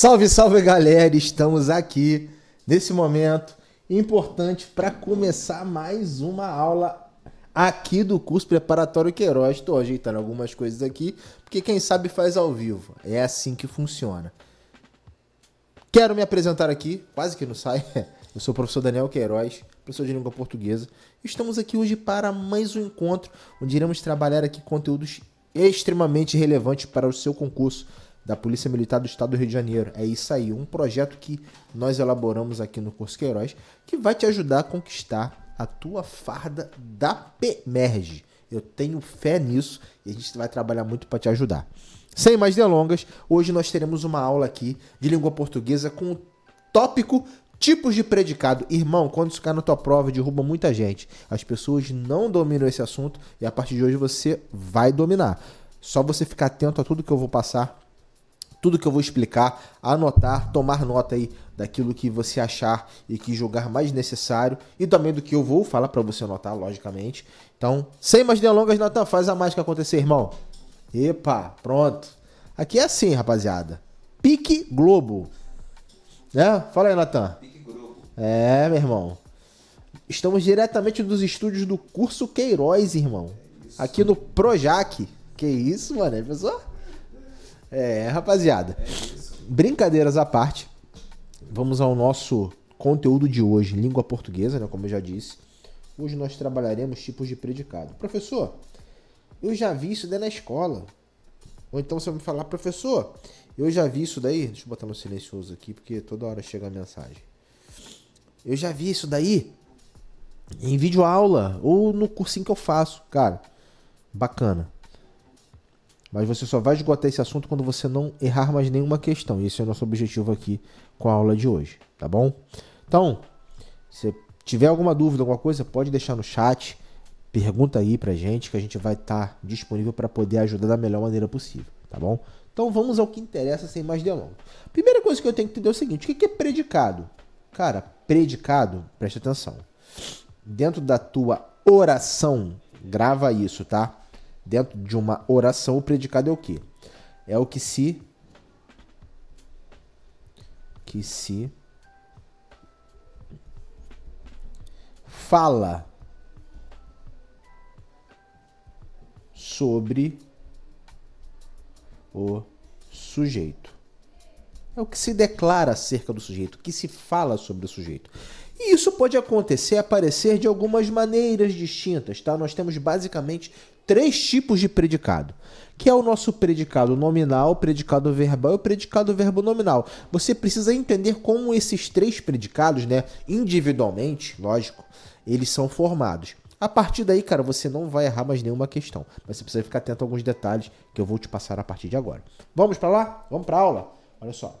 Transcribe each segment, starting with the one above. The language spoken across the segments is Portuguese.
Salve, salve galera, estamos aqui nesse momento importante para começar mais uma aula aqui do curso preparatório Queiroz. Estou ajeitando algumas coisas aqui, porque quem sabe faz ao vivo, é assim que funciona. Quero me apresentar aqui, quase que não sai, eu sou o professor Daniel Queiroz, professor de língua portuguesa. Estamos aqui hoje para mais um encontro, onde iremos trabalhar aqui conteúdos extremamente relevantes para o seu concurso da Polícia Militar do Estado do Rio de Janeiro. É isso aí, um projeto que nós elaboramos aqui no curso Queiroz, que vai te ajudar a conquistar a tua farda da PEMERG. Eu tenho fé nisso e a gente vai trabalhar muito para te ajudar. Sem mais delongas, hoje nós teremos uma aula aqui de língua portuguesa com o tópico tipos de predicado. Irmão, quando isso cai na tua prova, derruba muita gente. As pessoas não dominam esse assunto e a partir de hoje você vai dominar. Só você ficar atento a tudo que eu vou passar, tudo que eu vou explicar, anotar, tomar nota aí daquilo que você achar e que julgar mais necessário e também do que eu vou falar para você anotar, logicamente. Então, sem mais delongas, Natan, faz a mágica acontecer, irmão. Epa, pronto. Aqui é assim, rapaziada. Pique Globo. Né? Fala aí, Natan. Pique Globo. É, meu irmão. Estamos diretamente dos estúdios do curso Queiroz, irmão. Aqui no Projac. Que isso, mano? Pessoal? É, rapaziada. Brincadeiras à parte. Vamos ao nosso conteúdo de hoje. Língua portuguesa, né? Como eu já disse. Hoje nós trabalharemos tipos de predicado. Professor, eu já vi isso daí na escola. Ou então você vai me falar, professor, eu já vi isso daí. Deixa eu botar no silencioso aqui, porque toda hora chega a mensagem. Eu já vi isso daí em videoaula ou no cursinho que eu faço. Cara, bacana. Mas você só vai esgotar esse assunto quando você não errar mais nenhuma questão. Esse é o nosso objetivo aqui com a aula de hoje, tá bom? Então, se tiver alguma dúvida, alguma coisa, pode deixar no chat. Pergunta aí pra gente que a gente vai estar disponível para poder ajudar da melhor maneira possível, tá bom? Então vamos ao que interessa sem mais delongas. Primeira coisa que eu tenho que entender é o seguinte, o que é predicado? Cara, predicado, preste atenção. Dentro da tua oração, grava isso, tá? Dentro de uma oração, o predicado é o quê? É o que se fala sobre o sujeito. É o que se declara acerca do sujeito, o que se fala sobre o sujeito. E isso pode acontecer, aparecer de algumas maneiras distintas, tá? Nós temos basicamente 3 tipos de predicado, que é o nosso predicado nominal, o predicado verbal e o predicado verbo nominal. Você precisa entender como esses 3 predicados, né, individualmente, lógico, eles são formados. A partir daí, cara, você não vai errar mais nenhuma questão, mas você precisa ficar atento a alguns detalhes que eu vou te passar a partir de agora. Vamos para lá? Vamos para a aula? Olha só.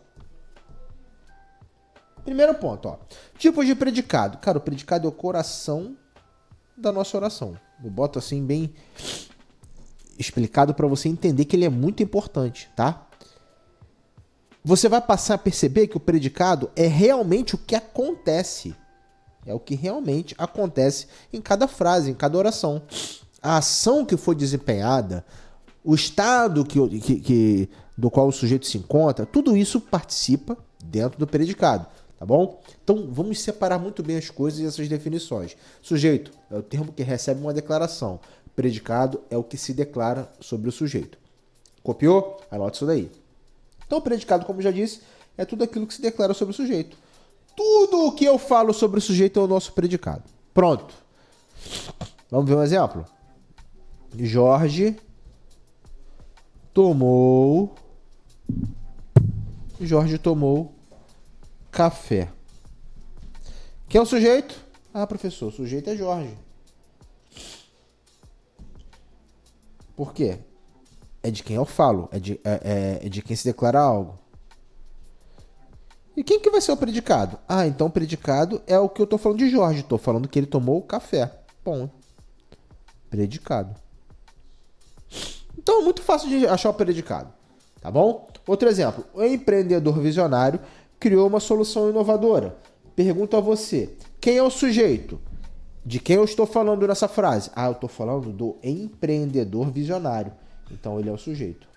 Primeiro ponto, ó. Tipos de predicado. Cara, o predicado é o coração da nossa oração. Eu boto assim bem explicado para você entender que ele é muito importante, tá? Você vai passar a perceber que o predicado é realmente o que acontece. É o que realmente acontece em cada frase, em cada oração. A ação que foi desempenhada, o estado do qual o sujeito se encontra, tudo isso participa dentro do predicado. Tá bom? Então, vamos separar muito bem as coisas e essas definições. Sujeito é o termo que recebe uma declaração. Predicado é o que se declara sobre o sujeito. Copiou? Anota isso daí. Então, o predicado, como já disse, é tudo aquilo que se declara sobre o sujeito. Tudo o que eu falo sobre o sujeito é o nosso predicado. Pronto. Vamos ver um exemplo? Jorge tomou café. Quem é o sujeito? Ah, professor, o sujeito é Jorge. Por quê? É de quem eu falo, é de quem se declara algo. E quem que vai ser o predicado? Ah, então o predicado é o que eu tô falando de Jorge. Tô falando que ele tomou café. Bom, predicado. Então é muito fácil de achar o predicado, tá bom? Outro exemplo, o empreendedor visionário criou uma solução inovadora. Pergunto a você, quem é o sujeito? De quem eu estou falando nessa frase? Ah, eu estou falando do empreendedor visionário. Então ele é o sujeito.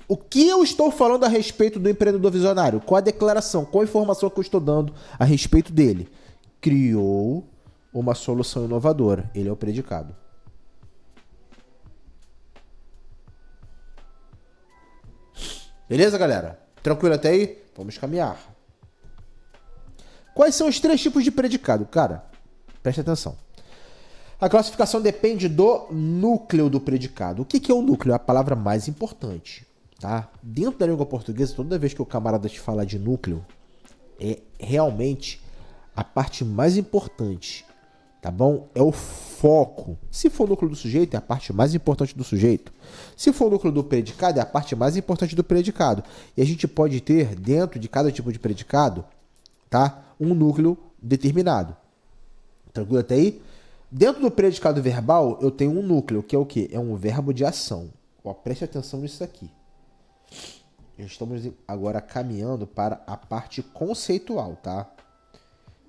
O que eu estou falando a respeito do empreendedor visionário? Qual a declaração, qual a informação que eu estou dando a respeito dele? Criou uma solução inovadora. Ele é o predicado. Beleza, galera? Tranquilo até aí? Vamos caminhar. Quais são os 3 tipos de predicado? Cara, preste atenção. A classificação depende do núcleo do predicado. O que é o núcleo? É a palavra mais importante. Tá? Dentro da língua portuguesa, toda vez que o camarada te fala de núcleo, é realmente a parte mais importante. Tá bom? É o foco. Se for o núcleo do sujeito, é a parte mais importante do sujeito. Se for o núcleo do predicado, é a parte mais importante do predicado. E a gente pode ter, dentro de cada tipo de predicado, tá? Um núcleo determinado. Tranquilo até aí? Dentro do predicado verbal, eu tenho um núcleo, que é o quê? É um verbo de ação. Ó, preste atenção nisso aqui. Estamos agora caminhando para a parte conceitual, tá?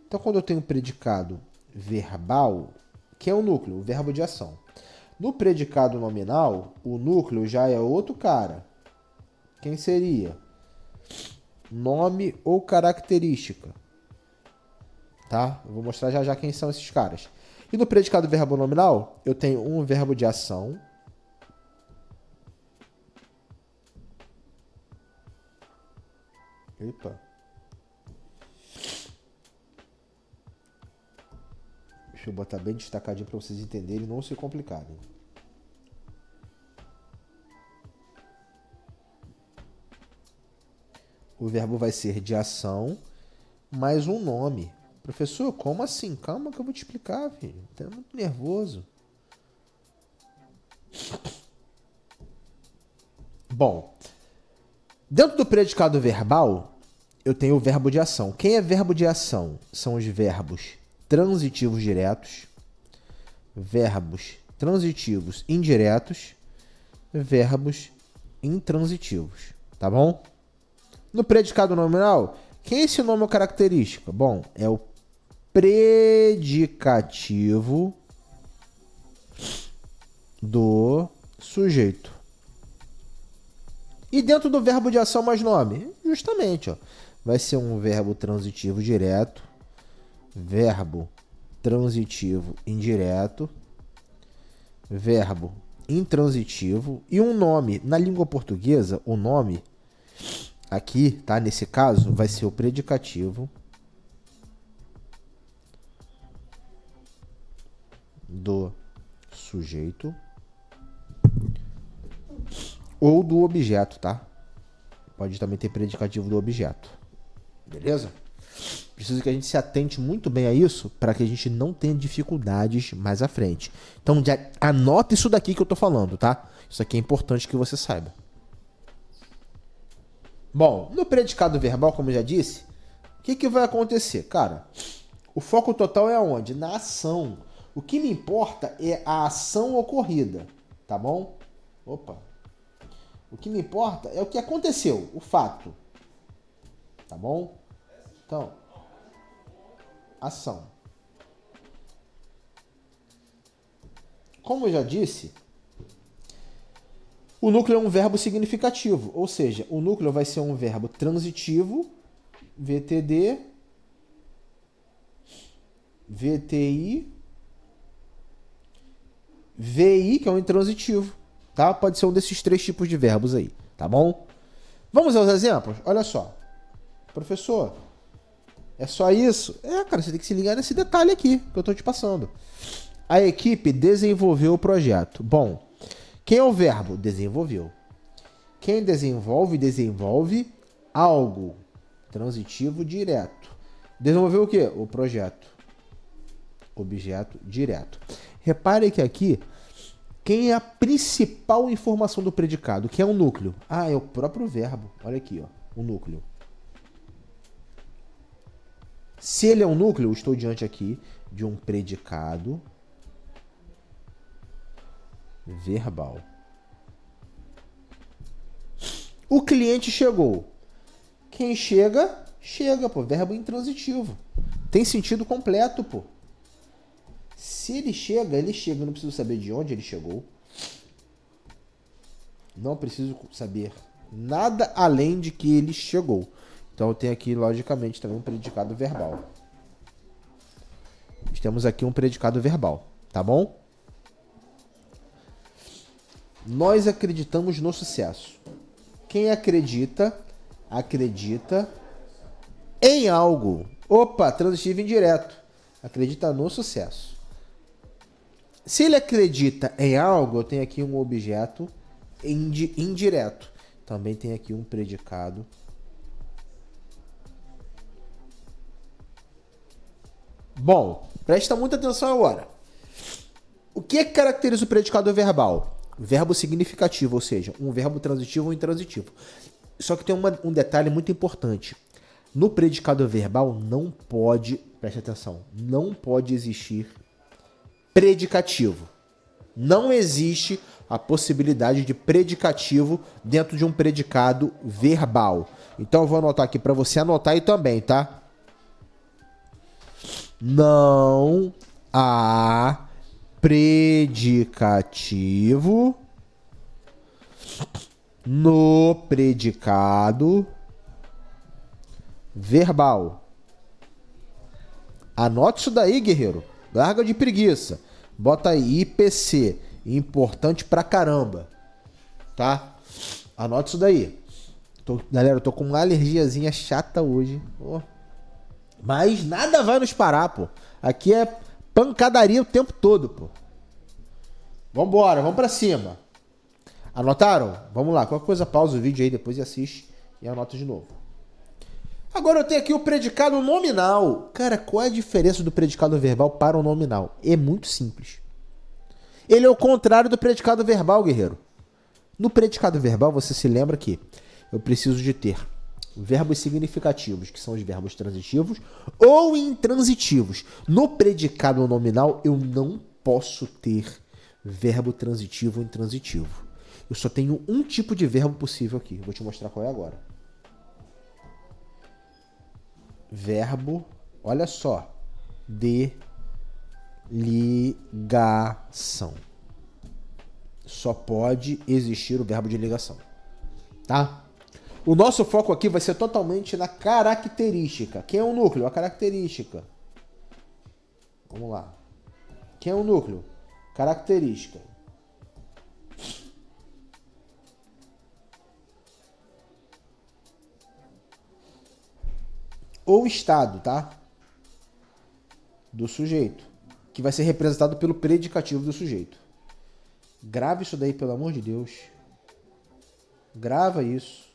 Então, quando eu tenho um predicado verbal, que é o núcleo, o verbo de ação. No predicado nominal, o núcleo já é outro cara. Quem seria? Nome ou característica. Tá? Eu vou mostrar já já quem são esses caras. E no predicado verbo nominal, eu tenho um verbo de ação. Epa. Deixa eu botar bem destacadinho para vocês entenderem e não se complicarem. O verbo vai ser de ação mais um nome. Professor, como assim? Calma que eu vou te explicar, filho. Tá muito nervoso. Bom, dentro do predicado verbal, eu tenho o verbo de ação. Quem é verbo de ação? São os verbos transitivos diretos, verbos transitivos indiretos, verbos intransitivos. Tá bom? No predicado nominal, quem é esse nome ou característica? Bom, é o predicativo do sujeito. E dentro do verbo de ação mais nome? Justamente, ó, vai ser um verbo transitivo direto, verbo transitivo indireto, verbo intransitivo e um nome. Na língua portuguesa, o nome aqui, tá? Nesse caso, vai ser o predicativo do sujeito ou do objeto, tá? Pode também ter predicativo do objeto. Beleza? Preciso que a gente se atente muito bem a isso para que a gente não tenha dificuldades mais à frente. Então, anota isso daqui que eu tô falando, tá? Isso aqui é importante que você saiba. Bom, no predicado verbal, como eu já disse, o que vai acontecer? Cara, o foco total é aonde? Na ação. O que me importa é a ação ocorrida, tá bom? Opa. O que me importa é o que aconteceu, o fato. Tá bom? Então, ação. Como eu já disse, o núcleo é um verbo significativo, ou seja, o núcleo vai ser um verbo transitivo, VTD, VTI, VI, que é um intransitivo, tá? Pode ser um desses 3 tipos de verbos aí, tá bom? Vamos aos exemplos? Olha só. Professor, é só isso? Cara, você tem que se ligar nesse detalhe aqui que eu tô te passando. A equipe desenvolveu o projeto. Bom, quem é o verbo? Desenvolveu. Quem desenvolve algo. Transitivo direto. Desenvolveu o quê? O projeto. Objeto direto. Repare que aqui, quem é a principal informação do predicado? Que é o núcleo? É o próprio verbo. Olha aqui, ó, o núcleo. Se ele é um núcleo, eu estou diante aqui de um predicado verbal. O cliente chegou. Quem chega, chega, pô. Verbo intransitivo. Tem sentido completo, pô. Se ele chega, ele chega. Eu não preciso saber de onde ele chegou. Não preciso saber Nada além de que ele chegou. Então eu tenho aqui, logicamente, também um predicado verbal. Temos aqui um predicado verbal, tá bom? Nós acreditamos no sucesso. Quem acredita, acredita em algo. Opa, transitivo indireto. Acredita no sucesso. Se ele acredita em algo, eu tenho aqui um objeto indireto. Também tem aqui um predicado. Bom, presta muita atenção agora. O que é que caracteriza o predicado verbal? Verbo significativo, ou seja, um verbo transitivo ou intransitivo. Só que tem um detalhe muito importante. No predicado verbal não pode, preste atenção, não pode existir predicativo. Não existe a possibilidade de predicativo dentro de um predicado verbal. Então eu vou anotar aqui para você anotar aí também, tá? Não há predicativo no predicado verbal. Anote isso daí, guerreiro. Larga de preguiça. Bota aí IPC. Importante pra caramba. Tá? Anote isso daí. Galera, eu tô com uma alergiazinha chata hoje. Oh. Mas nada vai nos parar, pô. Aqui é pancadaria o tempo todo, pô. Vambora, vamos pra cima. Anotaram? Vamos lá. Qualquer coisa, pausa o vídeo aí depois e assiste e anota de novo. Agora eu tenho aqui o predicado nominal. Cara, qual é a diferença do predicado verbal para o nominal? É muito simples. Ele é o contrário do predicado verbal, guerreiro. No predicado verbal, você se lembra que eu preciso de ter verbos significativos, que são os verbos transitivos, ou intransitivos. No predicado nominal, eu não posso ter verbo transitivo ou intransitivo. Eu só tenho um tipo de verbo possível aqui. Vou te mostrar qual é agora. Verbo, olha só, de ligação. Só pode existir o verbo de ligação, tá? O nosso foco aqui vai ser totalmente na característica. Quem é o núcleo? A característica. Vamos lá. Quem é o núcleo? Característica. Ou estado, tá? Do sujeito, que vai ser representado pelo predicativo do sujeito. Grava isso daí, pelo amor de Deus. Grava isso.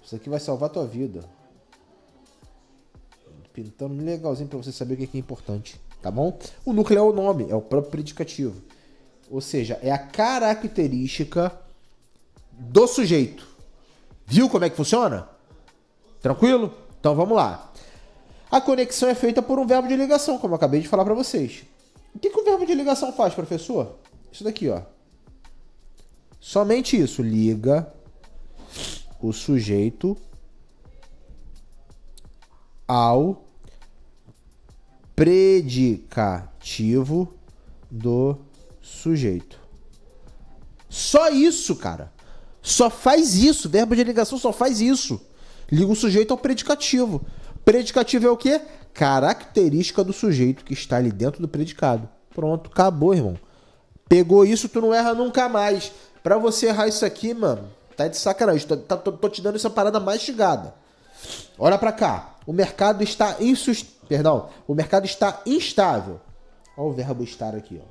Isso aqui vai salvar a tua vida. Pintando legalzinho pra você saber o que é importante, tá bom? O núcleo é o nome, é o próprio predicativo. Ou seja, é a característica do sujeito. Viu como é que funciona? Tranquilo? Então vamos lá. A conexão é feita por um verbo de ligação, como eu acabei de falar para vocês. O que o verbo de ligação faz, professor? Isso daqui, ó. Somente isso. Liga o sujeito ao predicativo do sujeito. Só isso, cara. Só faz isso. Verbo de ligação só faz isso. Liga o sujeito ao predicativo. Predicativo é o quê? Característica do sujeito que está ali dentro do predicado. Pronto, acabou, irmão. Pegou isso, tu não erra nunca mais. Pra você errar isso aqui, mano, tá de sacanagem. Tô te dando essa parada mastigada. Olha pra cá. O mercado está o mercado está instável. Olha o verbo estar aqui, ó.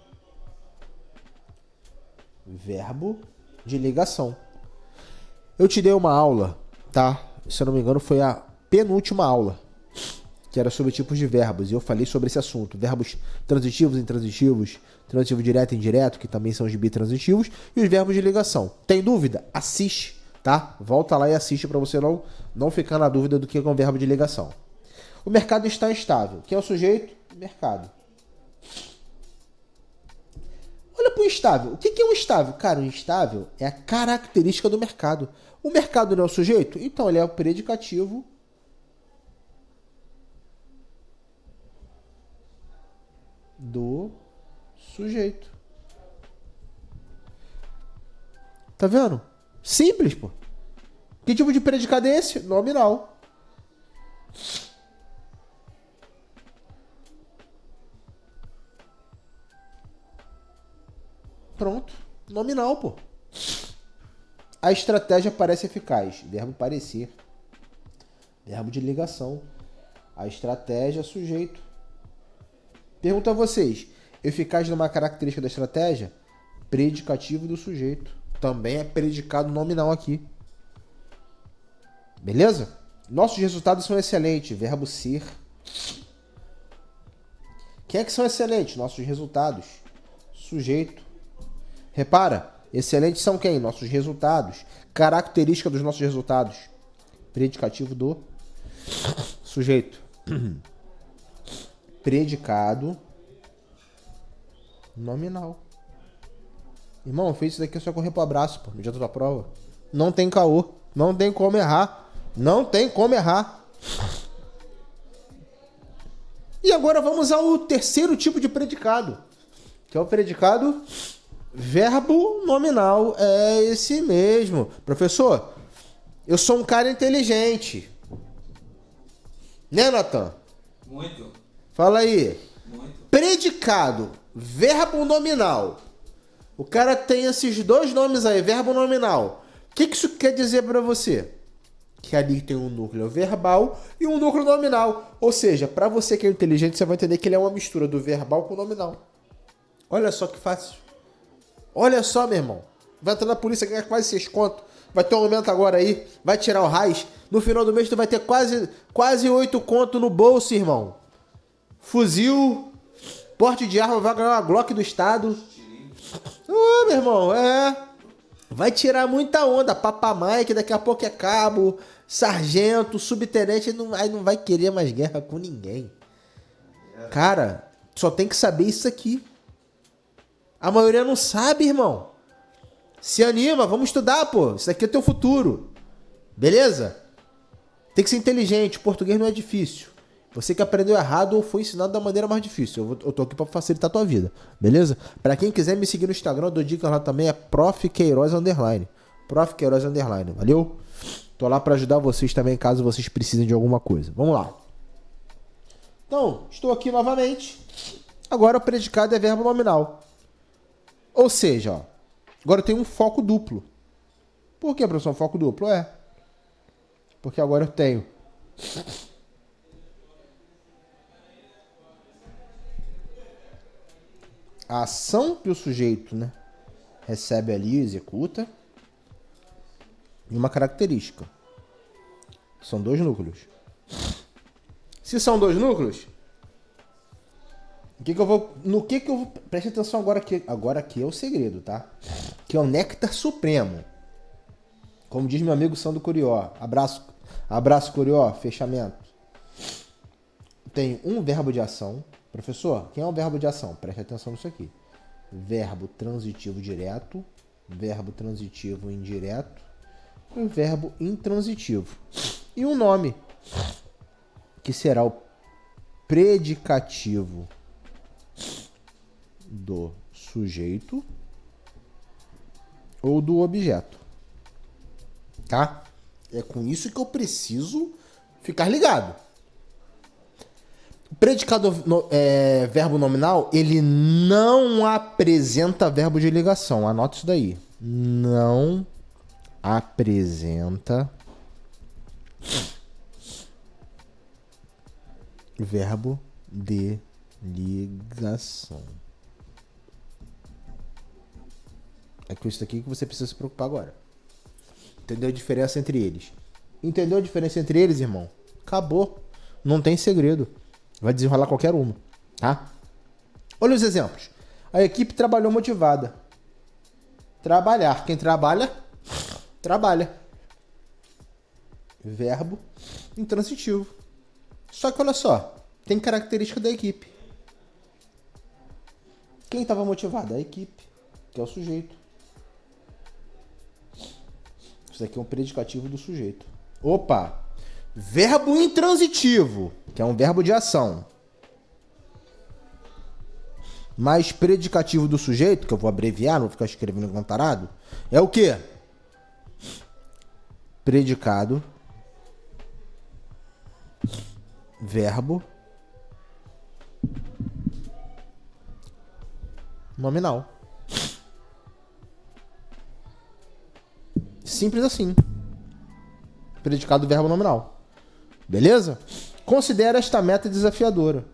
Verbo de ligação. Eu te dei uma aula, tá? Se eu não me engano, foi a penúltima aula, que era sobre tipos de verbos, e eu falei sobre esse assunto. Verbos transitivos, intransitivos, transitivo direto e indireto, que também são os bitransitivos, e os verbos de ligação. Tem dúvida? Assiste, tá? Volta lá e assiste para você não ficar na dúvida do que é um verbo de ligação. O mercado está instável. Quem é o sujeito? Mercado. Olha para o instável. O que é um instável? Cara, o instável é a característica do mercado. O mercado não é o sujeito? Então ele é o predicativo do sujeito. Tá vendo? Simples, pô. Que tipo de predicado é esse? Nominal. Pronto. Nominal, pô. A estratégia parece eficaz. Verbo parecer. Verbo de ligação. A estratégia, sujeito. Pergunto a vocês. Eficaz numa característica da estratégia? Predicativo do sujeito. Também é predicado nominal aqui. Beleza? Nossos resultados são excelentes. Verbo ser. Quem é que são excelentes? Nossos resultados. Sujeito. Repara, excelentes são quem? Nossos resultados. Característica dos nossos resultados. Predicativo do sujeito. Predicado nominal. Irmão, fez isso daqui é só correr pro abraço, pô, no dia da tua prova. Não tem caô. Não tem como errar. Não tem como errar. E agora vamos ao terceiro tipo de predicado, que é o predicado verbo nominal. É esse mesmo. Professor, eu sou um cara inteligente. Né, Natan? Muito. Fala aí. Muito. Predicado, verbo nominal. O cara tem esses dois nomes aí, verbo nominal. O que isso quer dizer pra você? Que ali tem um núcleo verbal e um núcleo nominal. Ou seja, pra você que é inteligente, você vai entender que ele é uma mistura do verbal com o nominal. Olha só que fácil. Olha só, meu irmão. Vai entrar na polícia, ganhar quase 6 conto. Vai ter um aumento agora aí. Vai tirar o raiz. No final do mês tu vai ter quase 8 conto no bolso, irmão. Fuzil, porte de arma, vai ganhar uma Glock do Estado. Meu irmão, vai tirar muita onda. Papa Mike, daqui a pouco é cabo, sargento, subtenente. Aí não vai querer mais guerra com ninguém. Cara, só tem que saber isso aqui. A maioria não sabe, irmão. Se anima, vamos estudar, pô. Isso aqui é teu futuro. Beleza? Tem que ser inteligente. O português não é difícil. Você que aprendeu errado ou foi ensinado da maneira mais difícil. Eu tô aqui pra facilitar a tua vida. Beleza? Pra quem quiser me seguir no Instagram, eu dou dicas lá também. É Prof. Queiroz _. Prof. Queiroz _. Valeu? Tô lá pra ajudar vocês também, caso vocês precisem de alguma coisa. Vamos lá. Então, estou aqui novamente. Agora o predicado é verbo nominal. Ou seja, ó, agora eu tenho um foco duplo. Por que, professor, um foco duplo? Porque agora eu tenho a ação que o sujeito, né, recebe ali, executa, e uma característica. São 2 núcleos. Se são 2 núcleos, no que eu vou... Preste atenção agora aqui é o segredo, tá? Que é o néctar supremo. Como diz meu amigo Sandro Curió. Abraço Curió, fechamento. Tem um verbo de ação. Professor, quem é o verbo de ação? Preste atenção nisso aqui. Verbo transitivo direto, verbo transitivo indireto e verbo intransitivo. E um nome, que será o predicativo do sujeito ou do objeto. Tá? É com isso que eu preciso ficar ligado. O predicado verbo nominal, ele não apresenta verbo de ligação. Anota isso daí. Não apresenta verbo de ligação. É com isso daqui que você precisa se preocupar agora. Entendeu a diferença entre eles? Entendeu a diferença entre eles, irmão? Acabou. Não tem segredo. Vai desenrolar qualquer uma, tá? Olha os exemplos. A equipe trabalhou motivada. Trabalhar. Quem trabalha, trabalha. Verbo intransitivo. Só que olha só, tem característica da equipe. Quem estava motivado? A equipe, que é o sujeito. Isso aqui é um predicativo do sujeito. Opa! Verbo intransitivo, que é um verbo de ação. Mais predicativo do sujeito, que eu vou abreviar, não vou ficar escrevendo igual um tarado, é o quê? predicado, verbo, nominal. Simples assim. Predicado, verbo, nominal. Beleza? Considera esta meta desafiadora.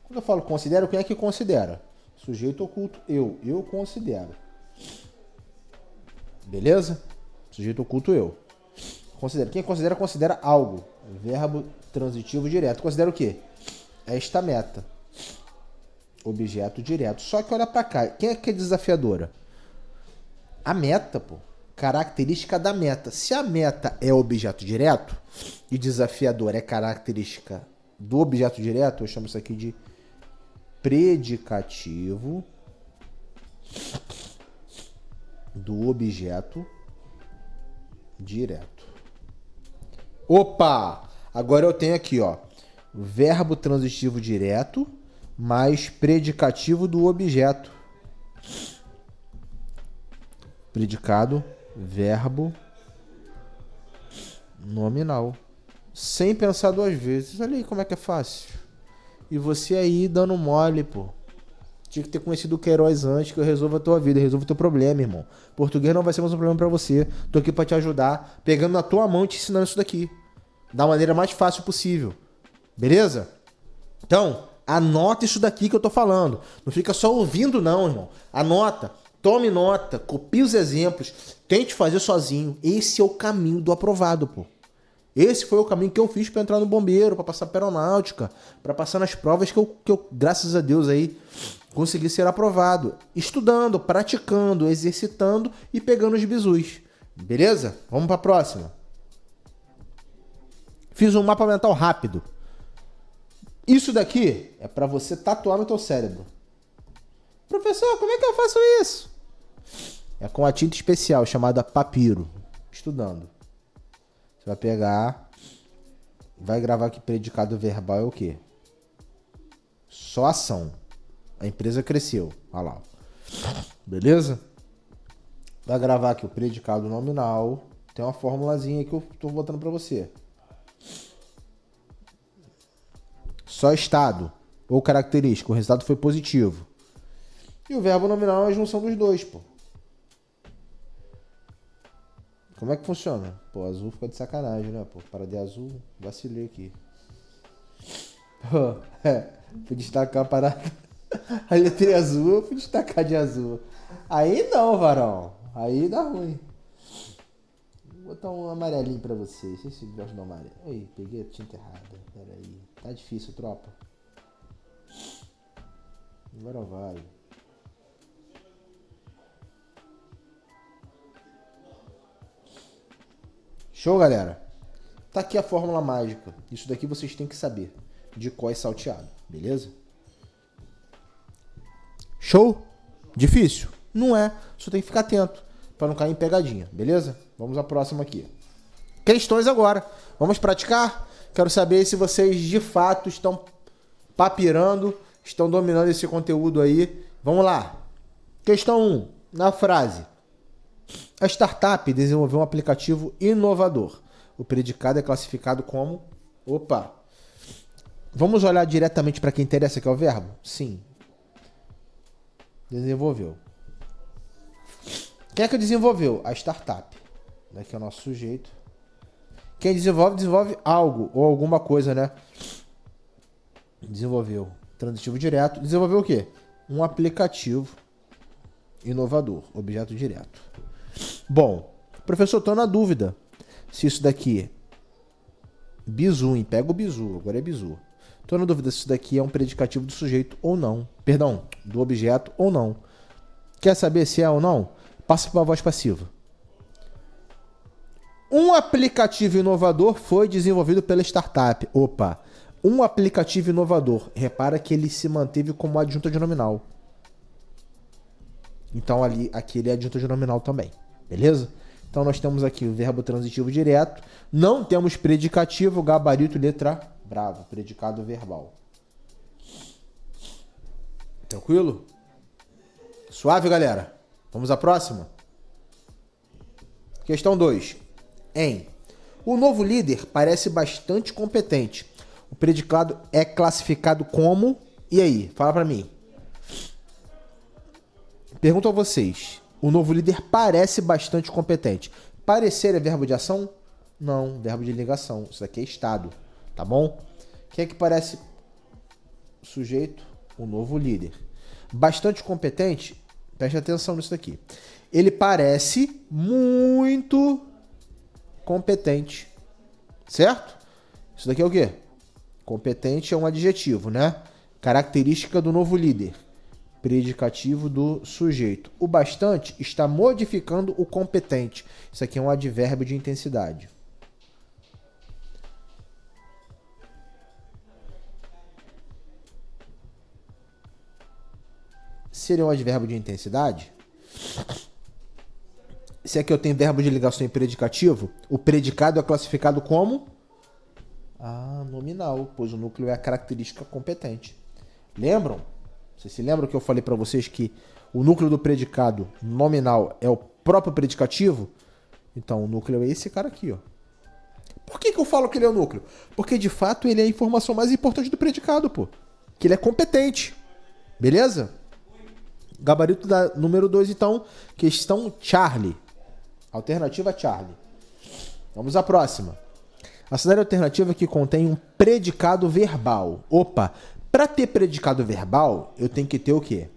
Quando eu falo considera, quem é que considera? Sujeito oculto, eu. Eu considero. Beleza? Sujeito oculto, eu. Considera. Quem considera, considera algo. Verbo transitivo direto. Considera o quê? Esta meta. Objeto direto. Só que olha pra cá. Quem é que é desafiadora? A meta, pô. Característica da meta. Se a meta é objeto direto e desafiador é característica do objeto direto, eu chamo isso aqui de predicativo do objeto direto. Opa! Agora eu tenho aqui, ó, verbo transitivo direto mais predicativo do objeto. Predicado, verbo, nominal. Sem pensar duas vezes. Olha aí como é que é fácil. E você aí dando mole, pô. Tinha que ter conhecido o Queiroz antes, que eu resolvo a tua vida, eu resolvo o teu problema, irmão. Português não vai ser mais um problema pra você. Tô aqui pra te ajudar, pegando na tua mão e te ensinando isso daqui. Da maneira mais fácil possível. Beleza? Então, anota isso daqui que eu tô falando. Não fica só ouvindo não, irmão. Anota. Tome nota, copie os exemplos, tente fazer sozinho. Esse é o caminho do aprovado, pô. Esse foi o caminho que eu fiz para entrar no bombeiro, para passar para aeronáutica, para passar nas provas que eu, graças a Deus aí, consegui ser aprovado. Estudando, praticando, exercitando e pegando os bizus. Beleza? Vamos para a próxima. Fiz um mapa mental rápido. Isso daqui é para você tatuar no teu cérebro. Professor, como é que eu faço isso? É com a tinta especial chamada papiro. Estudando. Você vai pegar, vai gravar que predicado verbal é o quê? Só ação. A empresa cresceu. Olha lá. Beleza? Vai gravar aqui o predicado nominal. Tem uma formulazinha que eu tô botando para você. Só estado ou característica. O resultado foi positivo. E o verbo nominal é a junção dos dois, pô. Como é que funciona? Pô, azul fica de sacanagem, né? Pô, para de azul, vacilei aqui. Pô, fui destacar a parada. A letra azul, eu fui destacar de azul. Aí não, varão. Aí dá ruim. Vou botar um amarelinho pra vocês. Não sei se gosta do amarelo. Aí, peguei a tinta errada. Pera aí. Tá difícil, tropa. Agora vai. Show, galera? Tá aqui a fórmula mágica. Isso daqui vocês têm que saber. De cor e salteado, beleza? Show? Difícil? Não é. Só tem que ficar atento para não cair em pegadinha, beleza? Vamos à próxima aqui. Questões agora. Vamos praticar? Quero saber se vocês de fato estão papirando, estão dominando esse conteúdo aí. Vamos lá. Questão 1. Na frase. A startup desenvolveu um aplicativo inovador. O predicado é classificado como... Opa! Vamos olhar diretamente para quem interessa, que é o verbo? Sim. Desenvolveu. Quem é que desenvolveu? A startup. Aqui é o nosso sujeito. Quem desenvolve, desenvolve algo ou alguma coisa, né? Desenvolveu. Transitivo direto. Desenvolveu o quê? Um aplicativo inovador. Objeto direto. Bom, professor, estou na dúvida se isso daqui bizu, hein? Pega o bizu, agora é bizu. Estou na dúvida se isso daqui é um predicativo do sujeito ou não. Perdão, do objeto ou não. Quer saber se é ou não? Passa para a voz passiva. Um aplicativo inovador foi desenvolvido pela startup. Opa, um aplicativo inovador. Repara que ele se manteve como adjunta de nominal. Então aqui ele é adjunta de nominal também. Beleza? Então nós temos aqui o verbo transitivo direto. Não temos predicativo, gabarito, letra brava. Predicado verbal. Tranquilo? Suave, galera? Vamos à próxima? Questão 2. O novo líder parece bastante competente. O predicado é classificado como... E aí? Fala pra mim. Pergunto a vocês. O novo líder parece bastante competente. Parecer é verbo de ação? Não, verbo de ligação. Isso aqui é estado, tá bom? Quem é que parece sujeito? O novo líder. Bastante competente? Preste atenção nisso daqui. Ele parece muito competente. Certo? Isso daqui é o quê? Competente é um adjetivo, né? Característica do novo líder. Predicativo do sujeito. O bastante está modificando o competente. Isso aqui é um advérbio de intensidade. Seria um advérbio de intensidade? Se aqui eu tenho verbo de ligação e predicativo, o predicado é classificado como? Nominal, pois o núcleo é a característica competente. Lembram? Vocês se lembram que eu falei para vocês que o núcleo do predicado nominal é o próprio predicativo? Então, o núcleo é esse cara aqui, ó. Por que eu falo que ele é o núcleo? Porque, de fato, ele é a informação mais importante do predicado, pô. Que ele é competente. Beleza? Gabarito da número 2, então. Questão Charlie. Alternativa Charlie. Vamos à próxima. A cidade alternativa que contém um predicado verbal. Opa! Para ter predicado verbal, eu tenho que ter o quê?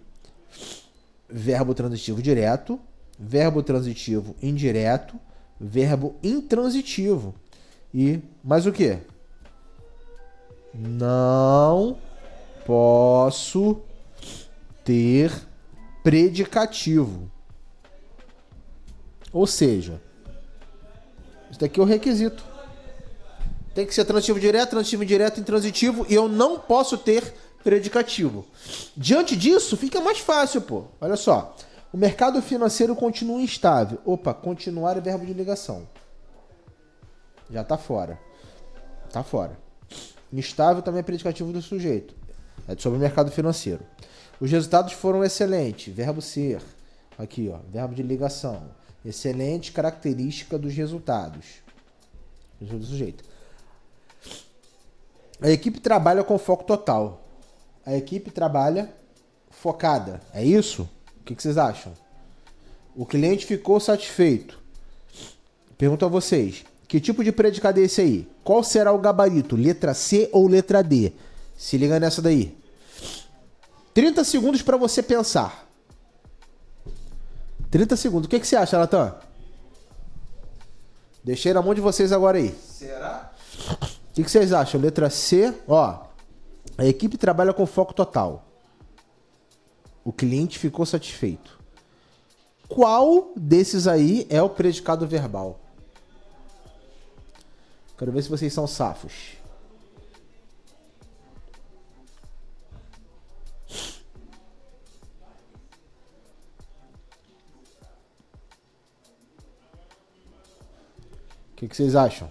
Verbo transitivo direto, verbo transitivo indireto, verbo intransitivo. E mais o quê? Não posso ter predicativo. Ou seja, isso daqui é o requisito. Tem que ser transitivo direto, transitivo indireto, intransitivo, e eu não posso ter predicativo. Diante disso, fica mais fácil, pô. Olha só. O mercado financeiro continua instável. Opa, continuar é verbo de ligação. Já tá fora. Tá fora. Instável também é predicativo do sujeito. É sobre o mercado financeiro. Os resultados foram excelentes. Verbo ser. Aqui, ó. Verbo de ligação. Excelente característica dos resultados. Do sujeito. A equipe trabalha com foco total. A equipe trabalha focada. É isso? O que vocês acham? O cliente ficou satisfeito. Pergunto a vocês. Que tipo de predicado é esse aí? Qual será o gabarito? Letra C ou letra D? Se liga nessa daí. 30 segundos para você pensar. 30 segundos. O que você acha, Natan? Deixei na mão de vocês agora aí. Será? O que vocês acham? Letra C, ó. A equipe trabalha com foco total. O cliente ficou satisfeito. Qual desses aí é o predicado verbal? Quero ver se vocês são safos. O que vocês acham?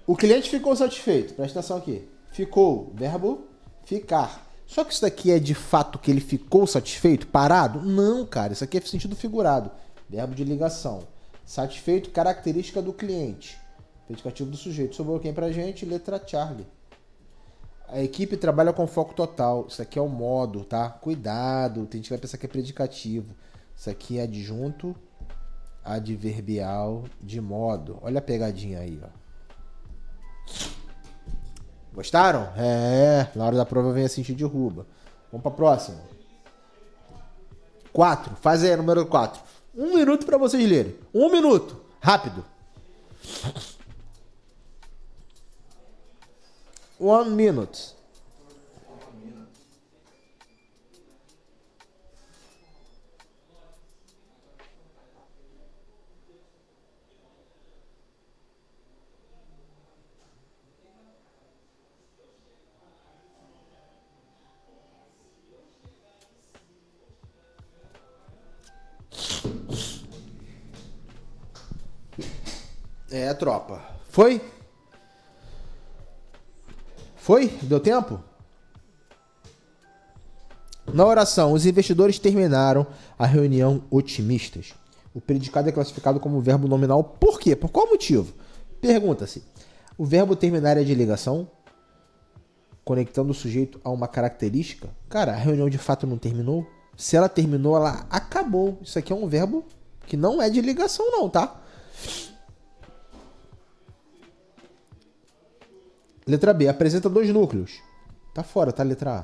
O cliente ficou satisfeito. Presta atenção aqui. Ficou. Verbo ficar. Só que isso daqui é de fato que ele ficou satisfeito? Parado? Não, cara. Isso aqui é sentido figurado. Verbo de ligação. Satisfeito, característica do cliente. Predicativo do sujeito. Sobrou quem pra gente? Letra Charlie. A equipe trabalha com foco total. Isso aqui é o modo, tá? Cuidado. Tem gente que vai pensar que é predicativo. Isso aqui é adjunto adverbial de modo. Olha a pegadinha aí, ó. Gostaram? Na hora da prova vem assim te derruba. Vamos pra próxima. 4. Faz aí, número 4. 1 minuto pra vocês lerem. 1 minuto. Rápido. 1 minute. Tropa. Foi? Foi? Deu tempo? Na oração, os investidores terminaram a reunião otimistas. O predicado é classificado como verbo nominal por quê? Por qual motivo? Pergunta-se. O verbo terminar é de ligação? Conectando o sujeito a uma característica? Cara, a reunião de fato não terminou? Se ela terminou, ela acabou. Isso aqui é um verbo que não é de ligação não, tá? Letra B. Apresenta dois núcleos. Tá fora, tá? Letra A.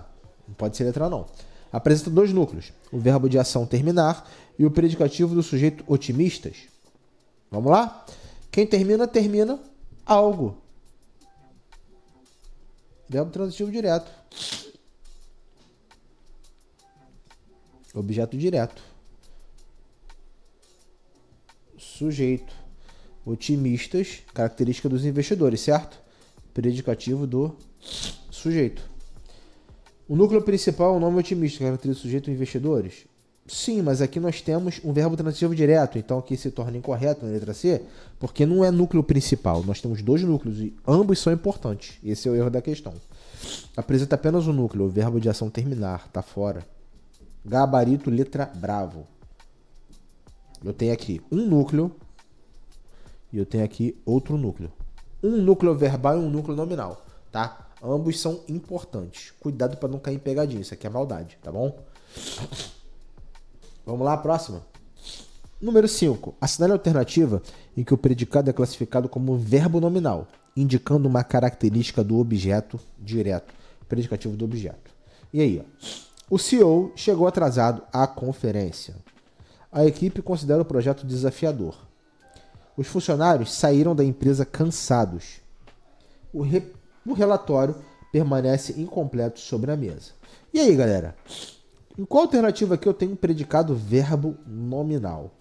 Não pode ser letra A, não. Apresenta dois núcleos. O verbo de ação terminar e o predicativo do sujeito otimistas. Vamos lá? Quem termina, termina algo. Verbo transitivo direto. Objeto direto. Sujeito. Otimistas. Característica dos investidores, certo? Predicativo do sujeito. O núcleo principal é o nome otimista, caracteriza o sujeito investidores? Sim, mas aqui nós temos um verbo transitivo direto, então aqui se torna incorreto na letra C, porque não é núcleo principal. Nós temos dois núcleos e ambos são importantes. Esse é o erro da questão. Apresenta apenas o núcleo, o verbo de ação terminar, tá fora. Gabarito, letra bravo. Eu tenho aqui um núcleo e eu tenho aqui outro núcleo. Um núcleo verbal e um núcleo nominal, tá? Ambos são importantes. Cuidado para não cair em pegadinha, isso aqui é maldade, tá bom? Vamos lá, próxima. Número 5. Assinale a alternativa em que o predicado é classificado como verbo nominal, indicando uma característica do objeto direto, predicativo do objeto. E aí, ó. O CEO chegou atrasado à conferência. A equipe considera o projeto desafiador. Os funcionários saíram da empresa cansados. O relatório permanece incompleto sobre a mesa. E aí, galera? Em qual alternativa aqui eu tenho um predicado verbo nominal?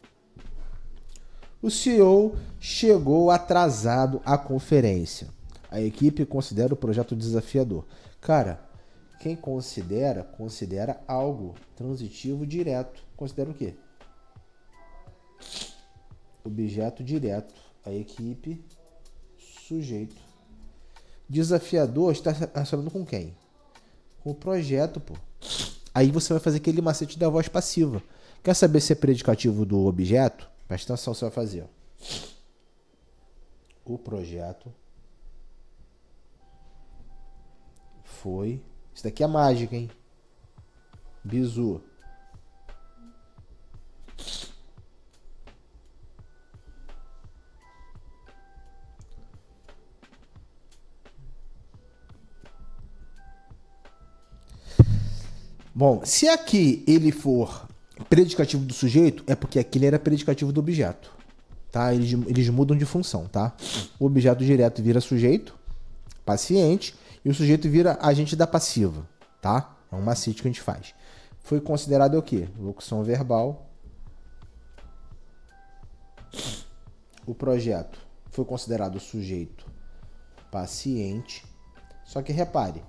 O CEO chegou atrasado à conferência. A equipe considera o projeto desafiador. Cara, quem considera algo transitivo direto. Considera o quê? Objeto direto. A equipe, sujeito. Desafiador está relacionado com quem? Com o projeto, pô. Aí você vai fazer aquele macete da voz passiva. Quer saber se é predicativo do objeto? Presta atenção, você vai fazer. O projeto foi... Isso daqui é mágica, hein? Bizu. Bom, se aqui ele for predicativo do sujeito, é porque aqui ele era predicativo do objeto. Tá? Eles mudam de função, tá? O objeto direto vira sujeito, paciente, e o sujeito vira agente da passiva, tá? É um macete que a gente faz. Foi considerado o quê? Locução verbal. O projeto foi considerado sujeito paciente. Só que repare,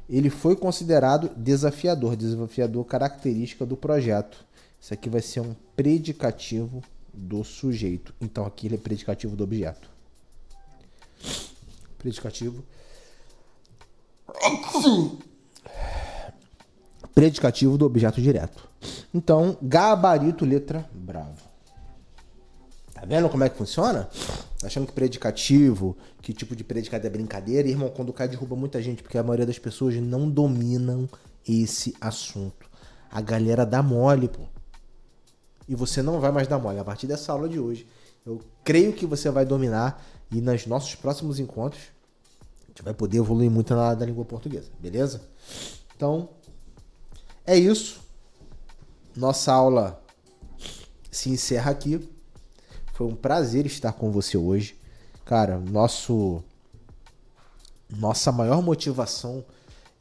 ele foi considerado desafiador. Desafiador, característica do projeto. Isso aqui vai ser um predicativo do sujeito. Então aqui ele é predicativo do objeto. Predicativo. Predicativo do objeto direto. Então, gabarito, letra bravo. Tá vendo como é que funciona? Achando que predicativo, que tipo de predicado é brincadeira. E, irmão, quando cai derruba muita gente, porque a maioria das pessoas não dominam esse assunto. A galera dá mole, pô. E você não vai mais dar mole. A partir dessa aula de hoje, eu creio que você vai dominar. E nos nossos próximos encontros, a gente vai poder evoluir muito na língua portuguesa. Beleza? Então, é isso. Nossa aula se encerra aqui. Foi um prazer estar com você hoje. Cara, nossa maior motivação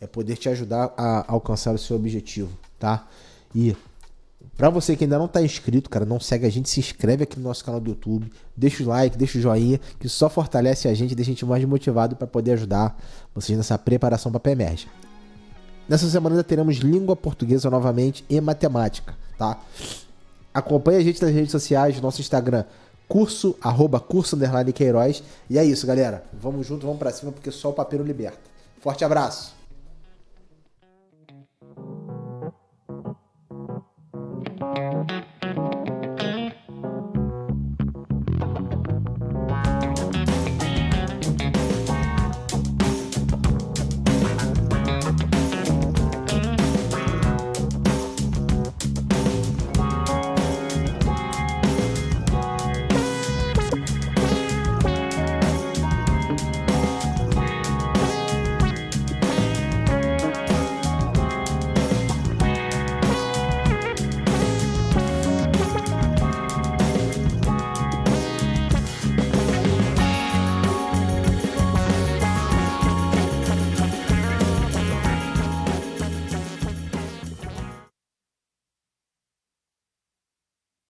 é poder te ajudar a alcançar o seu objetivo, tá? E pra você que ainda não tá inscrito, cara, não segue a gente, se inscreve aqui no nosso canal do YouTube, deixa o like, deixa o joinha, que só fortalece a gente e deixa a gente mais motivado para poder ajudar vocês nessa preparação para PEMERGE. Nessa semana ainda teremos língua portuguesa novamente e matemática, tá? Acompanhe a gente nas redes sociais, nosso Instagram, @curso_Queiroz. E é isso, galera. Vamos junto, vamos pra cima, porque só o papel liberta. Forte abraço!